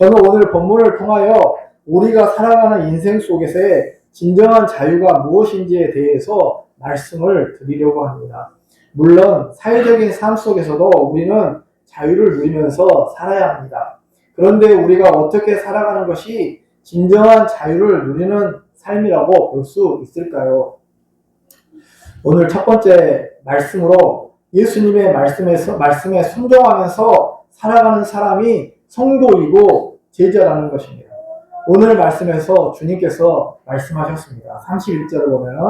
저는 오늘 본문을 통하여 우리가 살아가는 인생 속에서의 진정한 자유가 무엇인지에 대해서 말씀을 드리려고 합니다. 물론 사회적인 삶 속에서도 우리는 자유를 누리면서 살아야 합니다. 그런데 우리가 어떻게 살아가는 것이 진정한 자유를 누리는 삶이라고 볼 수 있을까요? 오늘 첫 번째 말씀으로 예수님의 말씀에 순종하면서 살아가는 사람이 성도이고 제자라는 것입니다. 오늘 말씀에서 주님께서 말씀하셨습니다. 31절을 보면은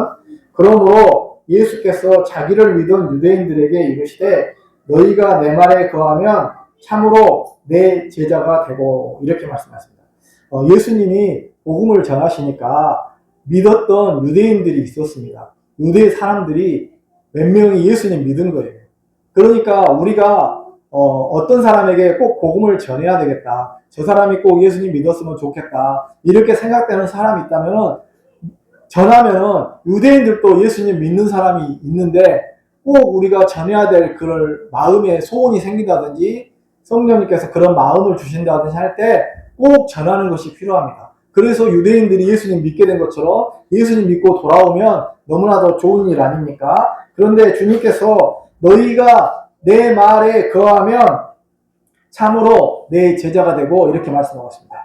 그러므로 예수께서 자기를 믿은 유대인들에게 이르시되 너희가 내 말에 거하면 참으로 내 제자가 되고 이렇게 말씀하셨습니다. 예수님이 복음을 전하시니까 믿었던 유대인들이 있었습니다. 유대 사람들이 몇 명이 예수님 믿은 거예요. 그러니까 우리가 어떤 사람에게 꼭 복음을 전해야 되겠다. 저 사람이 꼭 예수님 믿었으면 좋겠다. 이렇게 생각되는 사람이 있다면 전하면은 유대인들도 예수님 믿는 사람이 있는데 꼭 우리가 전해야 될 그런 마음에 소원이 생긴다든지 성령님께서 그런 마음을 주신다든지 할 때 꼭 전하는 것이 필요합니다. 그래서 유대인들이 예수님 믿게 된 것처럼 예수님 믿고 돌아오면 너무나도 좋은 일 아닙니까? 그런데 주님께서 너희가 내 말에 거하면 참으로 내 제자가 되고 이렇게 말씀하셨습니다.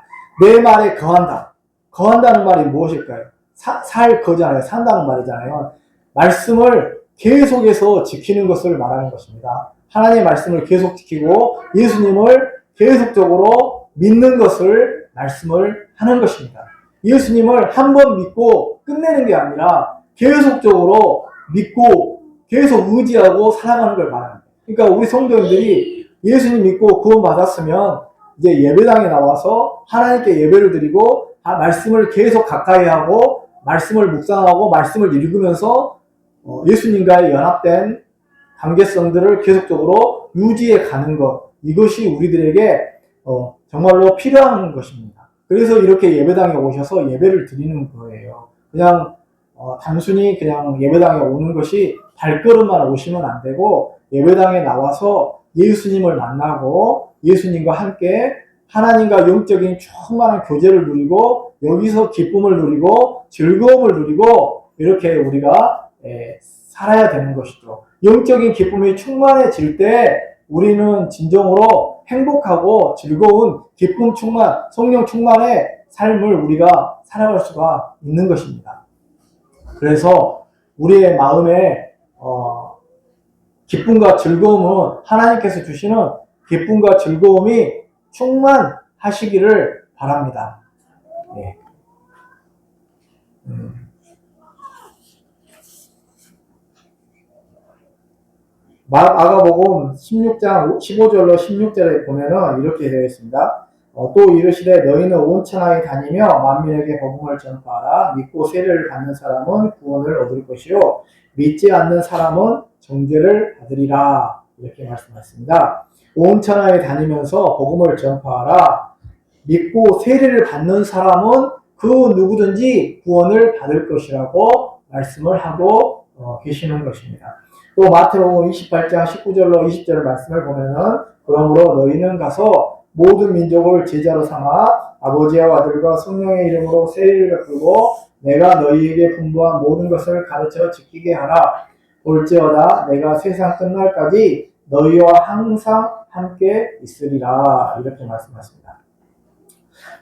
내 말에 거한다. 거한다는 말이 무엇일까요? 살 거잖아요. 산다는 말이잖아요. 말씀을 계속해서 지키는 것을 말하는 것입니다. 하나님의 말씀을 계속 지키고 예수님을 계속적으로 믿는 것을 말씀을 하는 것입니다. 예수님을 한 번 믿고 끝내는 게 아니라 계속적으로 믿고 계속 의지하고 살아가는 걸 말합니다. 그러니까 우리 성도님들이 예수님 믿고 구원 받았으면 이제 예배당에 나와서 하나님께 예배를 드리고 말씀을 계속 가까이 하고 말씀을 묵상하고 말씀을 읽으면서 예수님과의 연합된 관계성들을 계속적으로 유지해 가는 것, 이것이 우리들에게 정말로 필요한 것입니다. 그래서 이렇게 예배당에 오셔서 예배를 드리는 거예요. 그냥 단순히 그냥 예배당에 오는 것이 발걸음만 오시면 안 되고 예배당에 나와서 예수님을 만나고 예수님과 함께 하나님과 영적인 충만한 교제를 누리고 여기서 기쁨을 누리고 즐거움을 누리고 이렇게 우리가 살아야 되는 것이죠. 영적인 기쁨이 충만해질 때 우리는 진정으로 행복하고 즐거운 기쁨 충만, 성령 충만의 삶을 우리가 살아갈 수가 있는 것입니다. 그래서 우리의 마음에 기쁨과 즐거움은 하나님께서 주시는 기쁨과 즐거움이 충만하시기를 바랍니다. 네. 마가복음 16장 15절로 16절에 보면은 이렇게 되어 있습니다. 또 이르시되 너희는 온 천하에 다니며 만민에게 복음을 전파하라. 믿고 세례를 받는 사람은 구원을 얻을 것이요 믿지 않는 사람은 정죄를 받으리라. 이렇게 말씀하셨습니다. 온 천하에 다니면서 복음을 전파하라. 믿고 세례를 받는 사람은 그 누구든지 구원을 받을 것이라고 말씀을 하고 계시는 것입니다. 또 마태복음 28장 19절로 20절 말씀을 보면은 그러므로 너희는 가서 모든 민족을 제자로 삼아 아버지와 아들과 성령의 이름으로 세례를 베풀고 내가 너희에게 분부한 모든 것을 가르쳐 지키게 하라. 볼지어다 내가 세상 끝날까지 너희와 항상 함께 있으리라. 이렇게 말씀하십니다.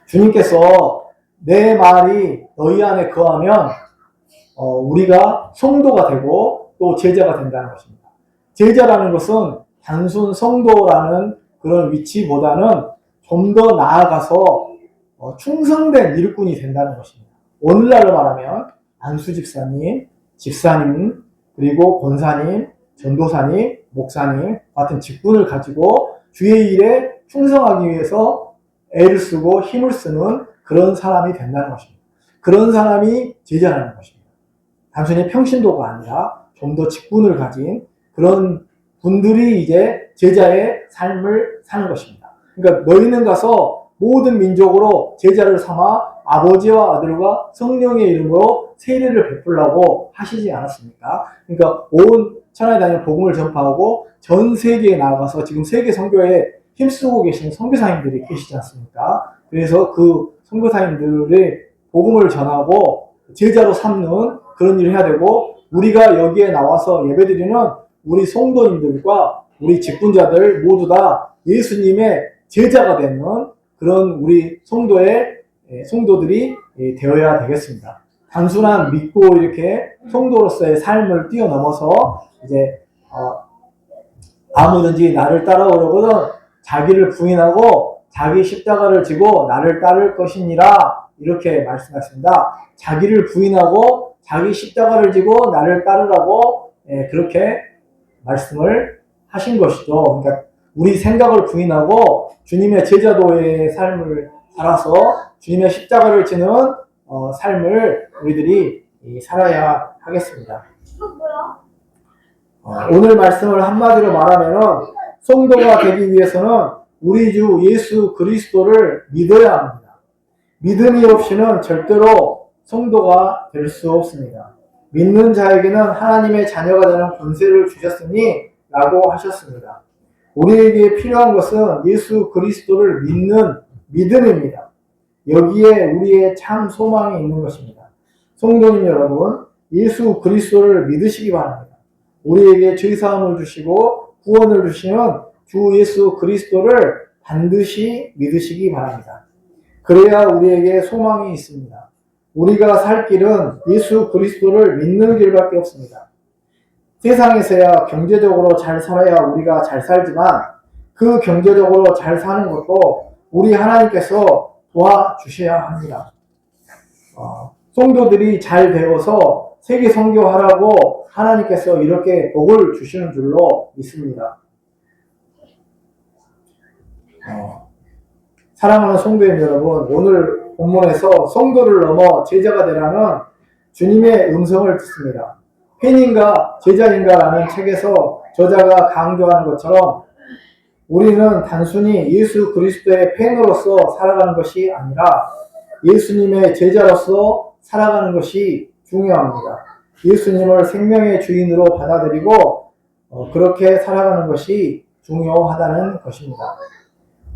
주님께서 내 말이 너희 안에 거하면 우리가 성도가 되고 또 제자가 된다는 것입니다. 제자라는 것은 단순 성도라는 그런 위치보다는 좀 더 나아가서 충성된 일꾼이 된다는 것입니다. 오늘날로 말하면 안수 집사님, 집사님, 그리고 권사님, 전도사님, 목사님 같은 직분을 가지고 주의 일에 충성하기 위해서 애를 쓰고 힘을 쓰는 그런 사람이 된다는 것입니다. 그런 사람이 제자라는 것입니다. 단순히 평신도가 아니라 좀 더 직분을 가진 그런 분들이 이제 제자의 삶을 사는 것입니다. 그러니까 너희는 가서 모든 민족으로 제자를 삼아 아버지와 아들과 성령의 이름으로 세례를 베풀라고 하시지 않았습니까? 그러니까 온 천하에 다니는 복음을 전파하고 전 세계에 나가서 지금 세계 선교에 힘쓰고 계신 선교사님들이 계시지 않습니까? 그래서 그 선교사님들의 복음을 전하고 제자로 삼는 그런 일을 해야 되고, 우리가 여기에 나와서 예배드리는 우리 성도님들과 우리 직분자들 모두 다 예수님의 제자가 되는 그런 우리 성도들이 되어야 되겠습니다. 단순한 믿고 이렇게 성도로서의 삶을 뛰어넘어서 이제 아무든지 나를 따라오려거든 자기를 부인하고 자기 십자가를 지고 나를 따를 것이니라, 이렇게 말씀하십니다. 자기를 부인하고 자기 십자가를 지고 나를 따르라고 그렇게 말씀을 하신 것이죠. 그러니까 우리 생각을 부인하고 주님의 제자도의 삶을 살아서 주님의 십자가를 지는 삶을 우리들이 살아야 하겠습니다. 오늘 말씀을 한마디로 말하면 성도가 되기 위해서는 우리 주 예수 그리스도를 믿어야 합니다. 믿음이 없이는 절대로 성도가 될 수 없습니다. 믿는 자에게는 하나님의 자녀가 되는 권세를 주셨으니 라고 하셨습니다. 우리에게 필요한 것은 예수 그리스도를 믿는 믿음입니다. 여기에 우리의 참 소망이 있는 것입니다. 성도님 여러분, 예수 그리스도를 믿으시기 바랍니다. 우리에게 죄사함을 주시고 구원을 주시는 주 예수 그리스도를 반드시 믿으시기 바랍니다. 그래야 우리에게 소망이 있습니다. 우리가 살 길은 예수 그리스도를 믿는 길밖에 없습니다. 세상에서야 경제적으로 잘 살아야 우리가 잘 살지만 그 경제적으로 잘 사는 것도 우리 하나님께서 도와주셔야 합니다. 성도들이 잘 배워서 세계 선교하라고 하나님께서 이렇게 복을 주시는 줄로 믿습니다. 사랑하는 성도님 여러분, 오늘 본문에서 성도를 넘어 제자가 되라는 주님의 음성을 듣습니다. 팬인가 제자인가라는 책에서 저자가 강조하는 것처럼 우리는 단순히 예수 그리스도의 팬으로서 살아가는 것이 아니라 예수님의 제자로서 살아가는 것이 중요합니다. 예수님을 생명의 주인으로 받아들이고 그렇게 살아가는 것이 중요하다는 것입니다.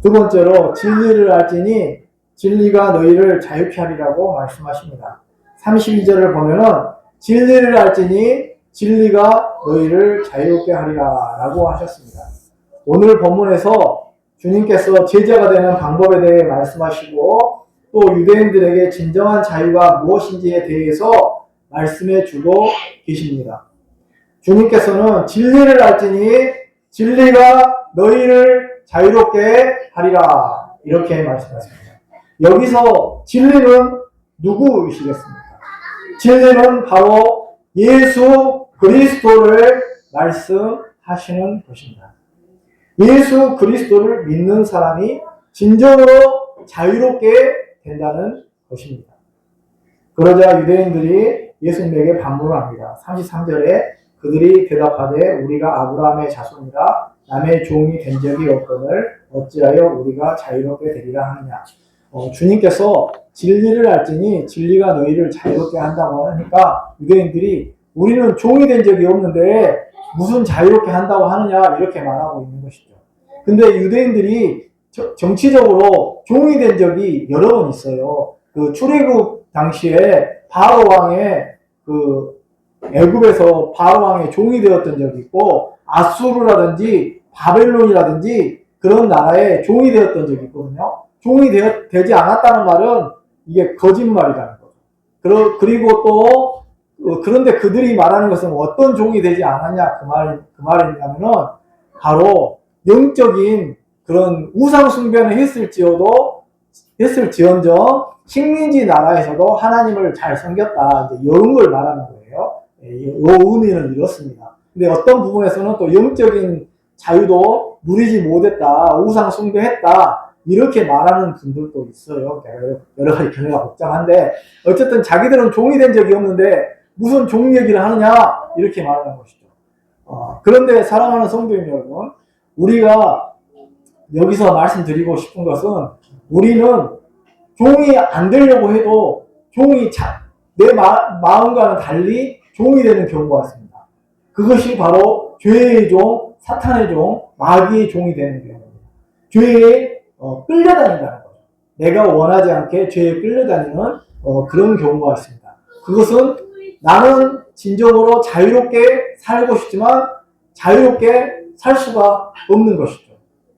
두 번째로 진리를 알지니 진리가 너희를 자유케 하리라고 말씀하십니다. 32절을 보면은 진리를 알지니 진리가 너희를 자유케 하리라 라고 하셨습니다. 오늘 본문에서 주님께서 제자가 되는 방법에 대해 말씀하시고 또 유대인들에게 진정한 자유가 무엇인지에 대해서 말씀해 주고 계십니다. 주님께서는 진리를 알지니 진리가 너희를 자유롭게 하리라 이렇게 말씀하십니다. 여기서 진리는 누구이시겠습니까? 진리는 바로 예수 그리스도를 말씀하시는 것입니다. 예수 그리스도를 믿는 사람이 진정으로 자유롭게 된다는 것입니다. 그러자 유대인들이 예수님에게 반문을 합니다. 33절에 그들이 대답하되 우리가 아브라함의 자손이라 남의 종이 된 적이 없거늘 어찌하여 우리가 자유롭게 되리라 하느냐. 주님께서 진리를 알지니 진리가 너희를 자유롭게 한다고 하니까 유대인들이 우리는 종이 된 적이 없는데 무슨 자유롭게 한다고 하느냐 이렇게 말하고 있는 것이죠. 근데 유대인들이 정치적으로 종이 된 적이 여러 번 있어요. 그 출애굽 당시에 바로 왕의 애굽에서 바로 왕의 종이 되었던 적이 있고 아수르라든지 바벨론이라든지 그런 나라의 종이 되었던 적이 있거든요. 종이 되지 않았다는 말은 이게 거짓말이라는 거죠. 그리고 또 그런데 그들이 말하는 것은 어떤 종이 되지 않았냐 그 말이냐면은 바로 영적인 그런 우상 숭배는 했을지언정 식민지 나라에서도 하나님을 잘 섬겼다 이제 이런 걸 말하는 거예요. 이 의미는 이렇습니다. 근데 어떤 부분에서는 또 영적인 자유도 누리지 못했다, 우상 숭배했다 이렇게 말하는 분들도 있어요. 여러 가지 견해가 복잡한데 어쨌든 자기들은 종이 된 적이 없는데 무슨 종 얘기를 하느냐 이렇게 말하는 것이죠. 그런데 사랑하는 성도님 여러분, 우리가 여기서 말씀드리고 싶은 것은 우리는 종이 안 되려고 해도 종이 내 마음과는 달리 종이 되는 경우가 있습니다. 그것이 바로 죄의 종, 사탄의 종, 마귀의 종이 되는 경우입니다. 죄에 끌려다닌다는 거죠. 내가 원하지 않게 죄에 끌려다니는 그런 경우가 있습니다. 그것은 나는 진정으로 자유롭게 살고 싶지만 자유롭게 살 수가 없는 것이죠.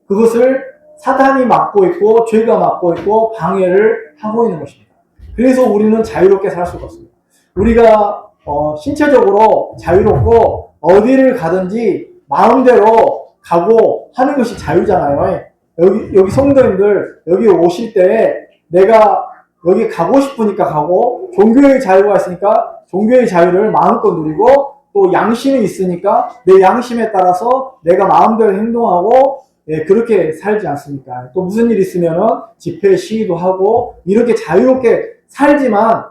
그것을 사탄이 막고 있고 죄가 막고 있고 방해를 하고 있는 것입니다. 그래서 우리는 자유롭게 살 수가 없습니다. 우리가 신체적으로 자유롭고 어디를 가든지 마음대로 가고 하는 것이 자유잖아요. 여기 성도님들 여기 오실 때 내가 여기 가고 싶으니까 가고 종교의 자유가 있으니까 종교의 자유를 마음껏 누리고 또 양심이 있으니까 내 양심에 따라서 내가 마음대로 행동하고 그렇게 살지 않습니까? 또 무슨 일 있으면은 집회 시위도 하고 이렇게 자유롭게 살지만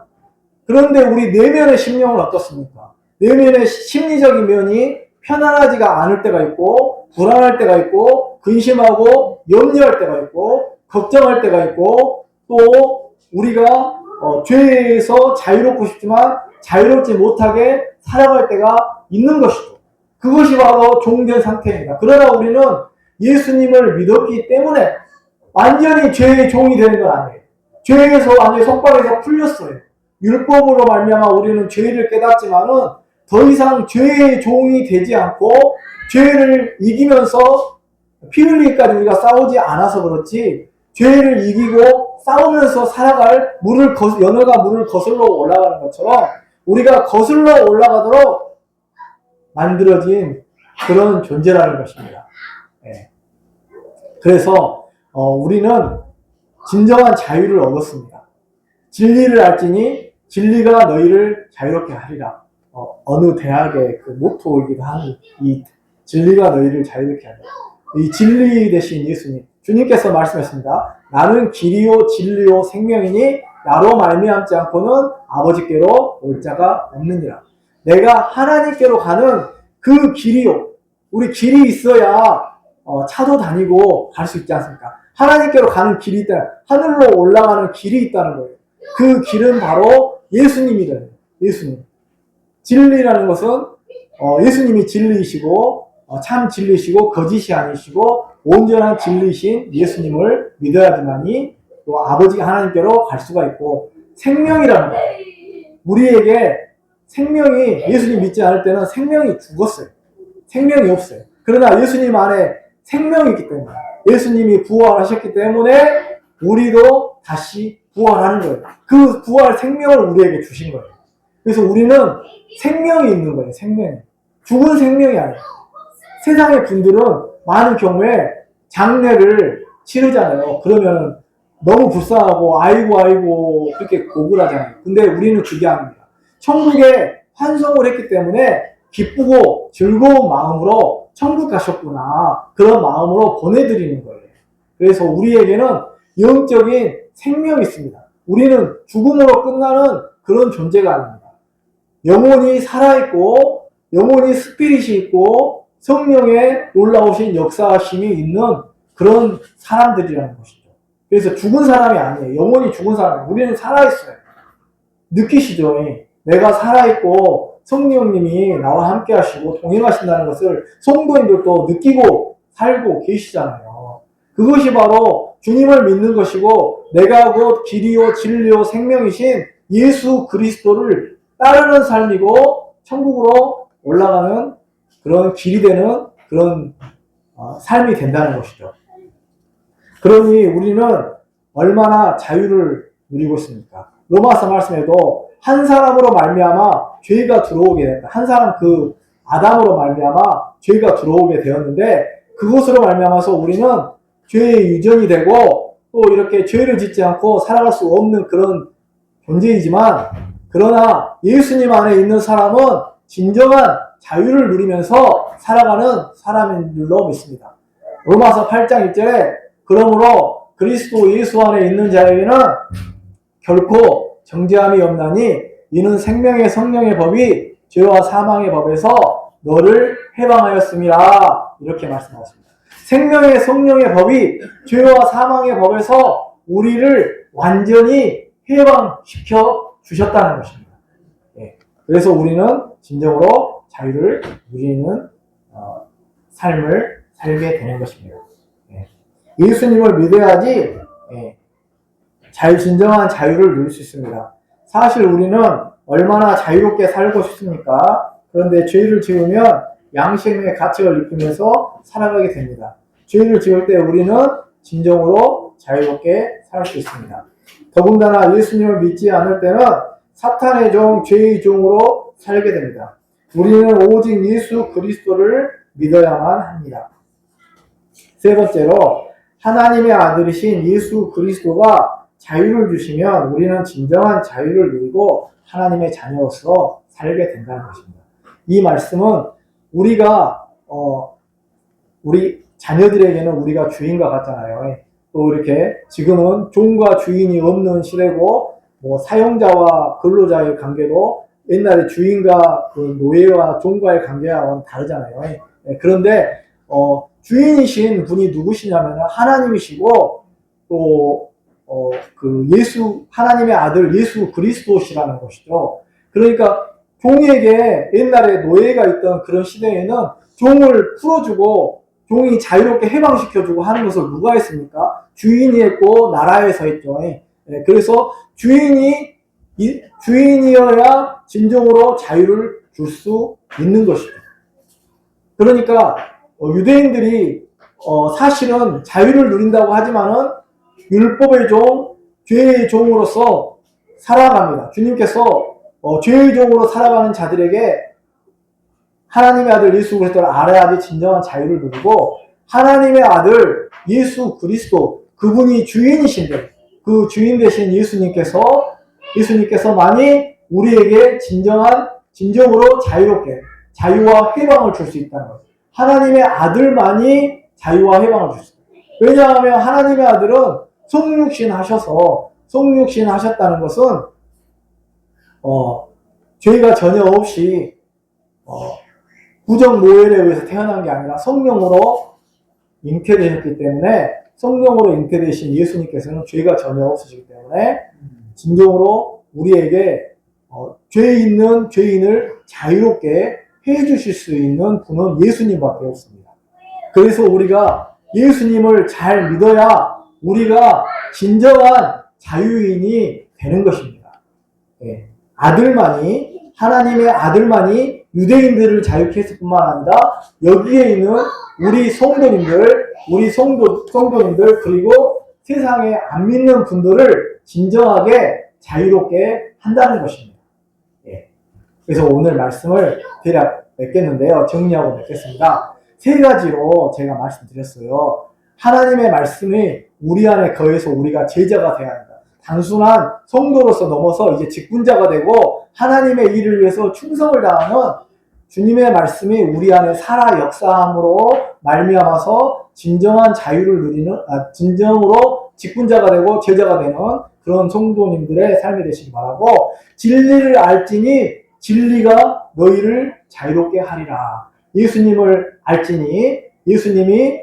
그런데 우리 내면의 심령은 어떻습니까? 내면의 심리적인 면이 편안하지가 않을 때가 있고 불안할 때가 있고 근심하고 염려할 때가 있고 걱정할 때가 있고 또 우리가 죄에서 자유롭고 싶지만 자유롭지 못하게 살아갈 때가 있는 것이죠. 그것이 바로 종된 상태입니다. 그러나 우리는 예수님을 믿었기 때문에 완전히 죄의 종이 되는 건 아니에요. 죄에서 완전히 속박에서 풀렸어요. 율법으로 말미암아 우리는 죄를 깨닫지만은 더 이상 죄의 종이 되지 않고 죄를 이기면서 피 흘리기까지 우리가 싸우지 않아서 그렇지 죄를 이기고 싸우면서 살아갈 연어가 물을 거슬러 올라가는 것처럼 우리가 거슬러 올라가도록 만들어진 그런 존재라는 것입니다. 네. 그래서 우리는 진정한 자유를 얻었습니다. 진리를 알지니 진리가 너희를 자유롭게 하리라. 어느 대학의 그 모토이기도 한 이 진리가 너희를 자유롭게 하리라. 이 진리 대신 예수님, 주님께서 말씀하셨습니다. 나는 길이요 진리요 생명이니 나로 말미암지 않고는 아버지께로 올 자가 없느니라. 내가 하나님께로 가는 그 길이요. 우리 길이 있어야 차도 다니고 갈 수 있지 않습니까? 하나님께로 가는 길이 있다. 하늘로 올라가는 길이 있다는 거예요. 그 길은 바로 예수님이라는 거예요. 예수님. 진리라는 것은 예수님이 진리이시고 참 진리이시고 거짓이 아니시고 온전한 진리이신 예수님을 믿어야지만이 또 아버지 하나님께로 갈 수가 있고 생명이라는 거예요. 우리에게 생명이 예수님 믿지 않을 때는 생명이 죽었어요. 생명이 없어요. 그러나 예수님 안에 생명이 있기 때문에 예수님이 부활하셨기 때문에 우리도 다시 부활하는 거예요. 그 부활 생명을 우리에게 주신 거예요. 그래서 우리는 생명이 있는 거예요. 생명이. 죽은 생명이 아니에요. 세상의 분들은 많은 경우에 장례를 치르잖아요. 그러면 너무 불쌍하고 아이고 그렇게 고글하잖아요. 근데 우리는 그게 아닙니다. 천국에 환송을 했기 때문에 기쁘고 즐거운 마음으로 천국 가셨구나 그런 마음으로 보내드리는 거예요. 그래서 우리에게는 영적인 생명이 있습니다. 우리는 죽음으로 끝나는 그런 존재가 아닙니다. 영혼이 살아있고 영혼이 스피릿이 있고 성령의 놀라우신 역사심이 있는 그런 사람들이라는 것이죠. 그래서 죽은 사람이 아니에요. 영혼이 죽은 사람이에요. 우리는 살아있어요. 느끼시죠? 내가 살아있고 성령님이 나와 함께 하시고 동행하신다는 것을 성도님들도 느끼고 살고 계시잖아요. 그것이 바로 주님을 믿는 것이고 내가 곧 길이요 진리요 생명이신 예수 그리스도를 따르는 삶이고 천국으로 올라가는 그런 길이 되는 그런 삶이 된다는 것이죠. 그러니 우리는 얼마나 자유를 누리고 있습니까? 로마서 말씀에도 한 사람으로 말미암아 죄가 들어오게 됐다. 한 사람 그 아담으로 말미암아 죄가 들어오게 되었는데 그것으로 말미암아서 우리는 죄의 유전이 되고 또 이렇게 죄를 짓지 않고 살아갈 수 없는 그런 존재이지만 그러나 예수님 안에 있는 사람은 진정한 자유를 누리면서 살아가는 사람인 줄로 믿습니다. 로마서 8장 1절에 그러므로 그리스도 예수 안에 있는 자에게는 결코 정죄함이 없나니 이는 생명의 성령의 법이 죄와 사망의 법에서 너를 해방하였음이라 이렇게 말씀하십니다. 생명의 성령의 법이 죄와 사망의 법에서 우리를 완전히 해방시켜 주셨다는 것입니다. 그래서 우리는 진정으로 자유를 누리는 삶을 살게 되는 것입니다. 예수님을 믿어야지 진정한 자유를 누릴 수 있습니다. 사실 우리는 얼마나 자유롭게 살고 싶습니까? 그런데 죄를 지으면 양심의 가책을 입히면서 살아가게 됩니다. 죄를 지을 때 우리는 진정으로 자유롭게 살 수 있습니다. 더군다나 예수님을 믿지 않을 때는 사탄의 종, 죄의 종으로 살게 됩니다. 우리는 오직 예수 그리스도를 믿어야만 합니다. 세 번째로 하나님의 아들이신 예수 그리스도가 자유를 주시면 우리는 진정한 자유를 누리고 하나님의 자녀로서 살게 된다는 것입니다. 이 말씀은 우리가 우리 자녀들에게는 우리가 주인과 같잖아요. 또 이렇게 지금은 종과 주인이 없는 시대고 사용자와 근로자의 관계도 옛날에 주인과 그 노예와 종과의 관계와는 다르잖아요. 그런데 주인이신 분이 누구시냐면 하나님이시고 또 그 하나님의 아들 예수 그리스도시라는 것이죠. 그러니까 종에게 옛날에 노예가 있던 그런 시대에는 종을 풀어주고 종이 자유롭게 해방시켜주고 하는 것을 누가 했습니까? 주인이 했고 나라에서 했죠. 그래서 주인이어야 진정으로 자유를 줄 수 있는 것이죠. 그러니까 유대인들이 사실은 자유를 누린다고 하지만은 율법의 종, 죄의 종으로서 살아갑니다. 주님께서 죄의 종으로 살아가는 자들에게 하나님의 아들 예수 그리스도를 알아야지 진정한 자유를 누리고 하나님의 아들 예수 그리스도 그분이 주인이신데 그 주인 되신 예수님께서만이 우리에게 진정으로 자유롭게 자유와 해방을 줄 수 있다는 것. 하나님의 아들만이 자유와 해방을 줄 수 있어요. 왜냐하면 하나님의 아들은 성육신 하셨다는 것은 죄가 전혀 없이 부정 모혈에 의해서 태어난 게 아니라 성령으로 잉태되셨기 때문에 성령으로 잉태되신 예수님께서는 죄가 전혀 없으시기 때문에 진정으로 우리에게 죄 있는 죄인을 자유롭게 해주실 수 있는 분은 예수님밖에 없습니다. 그래서 우리가 예수님을 잘 믿어야 우리가 진정한 자유인이 되는 것입니다. 하나님의 아들만이 유대인들을 자유케 했을 뿐만 아니라 여기에 있는 우리 성도님들 그리고 세상에 안 믿는 분들을 진정하게 자유롭게 한다는 것입니다. 그래서 오늘 말씀을 대략 맺겠는데요. 정리하고 맺겠습니다. 세 가지로 제가 말씀드렸어요. 하나님의 말씀이 우리 안에 거해서 우리가 제자가 되어야 한다. 단순한 성도로서 넘어서 이제 직분자가 되고 하나님의 일을 위해서 충성을 다하는 주님의 말씀이 우리 안에 살아 역사함으로 말미암아서 진정한 자유를 누리는 진정으로 직분자가 되고 제자가 되는 그런 성도님들의 삶이 되시기 바라고 진리를 알지니 진리가 너희를 자유롭게 하리라. 예수님을 알지니 예수님이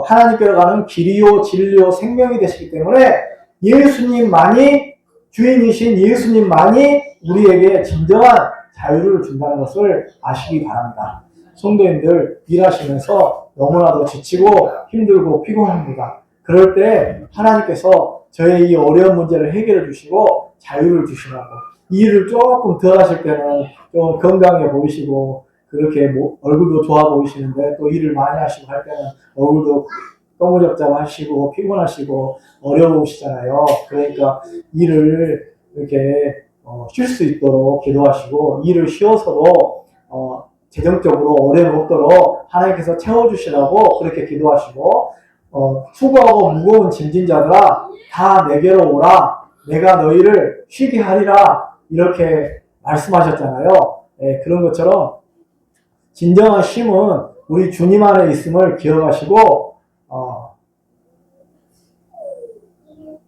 하나님께로 가는 길이요 진리요 생명이 되시기 때문에 예수님만이 주인이신 예수님만이 우리에게 진정한 자유를 준다는 것을 아시기 바랍니다. 성도님들 일하시면서 너무나도 지치고 힘들고 피곤합니다. 그럴 때 하나님께서 저의 이 어려운 문제를 해결해 주시고 자유를 주시라고 일을 조금 더 하실 때는 좀 건강해 보이시고 그렇게 얼굴도 좋아 보이시는데 또 일을 많이 하시고 할 때는 얼굴도 꺼무적잡하시고 피곤하시고 어려우시잖아요. 그러니까 일을 이렇게 쉴 수 있도록 기도하시고 일을 쉬어서도 재정적으로 어려움 없도록 하나님께서 채워주시라고 그렇게 기도하시고 수고하고 무거운 짐진 자들아 다 내게로 오라 내가 너희를 쉬게 하리라 이렇게 말씀하셨잖아요. 그런 것처럼 진정한 쉼은 우리 주님 안에 있음을 기억하시고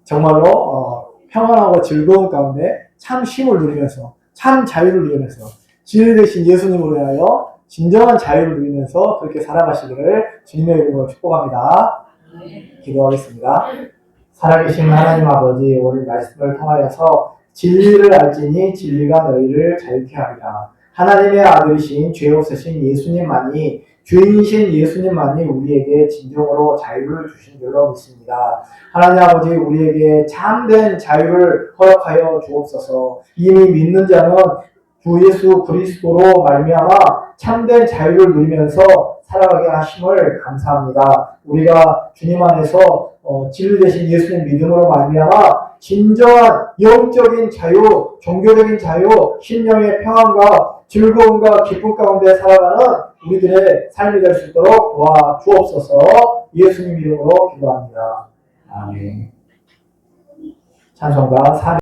정말로 평안하고 즐거운 가운데 참 쉼을 누리면서 참 자유를 누리면서 진리 되신 예수님으로 인하여 진정한 자유를 누리면서 그렇게 살아가시기를 주님의 이름으로 축복합니다. 기도하겠습니다. 살아계신 하나님 아버지 오늘 말씀을 통하여서 진리를 알지니 진리가 너희를 자유케 하리라. 하나님의 아들이신 죄 없으신 예수님만이 주인이신 예수님만이 우리에게 진정으로 자유를 주신 줄로 믿습니다. 하나님 아버지, 우리에게 참된 자유를 허락하여 주옵소서. 이미 믿는 자는 주 예수 그리스도로 말미암아 참된 자유를 누리면서 살아가게 하심을 감사합니다. 우리가 주님 안에서 진리 되신 예수님 믿음으로 말미암아 진정한 영적인 자유, 종교적인 자유, 심령의 평안과 즐거움과 기쁨 가운데 살아가는 우리들의 삶이 될 수 있도록 도와주옵소서. 예수님 이름으로 기도합니다. 아멘. 찬송가 4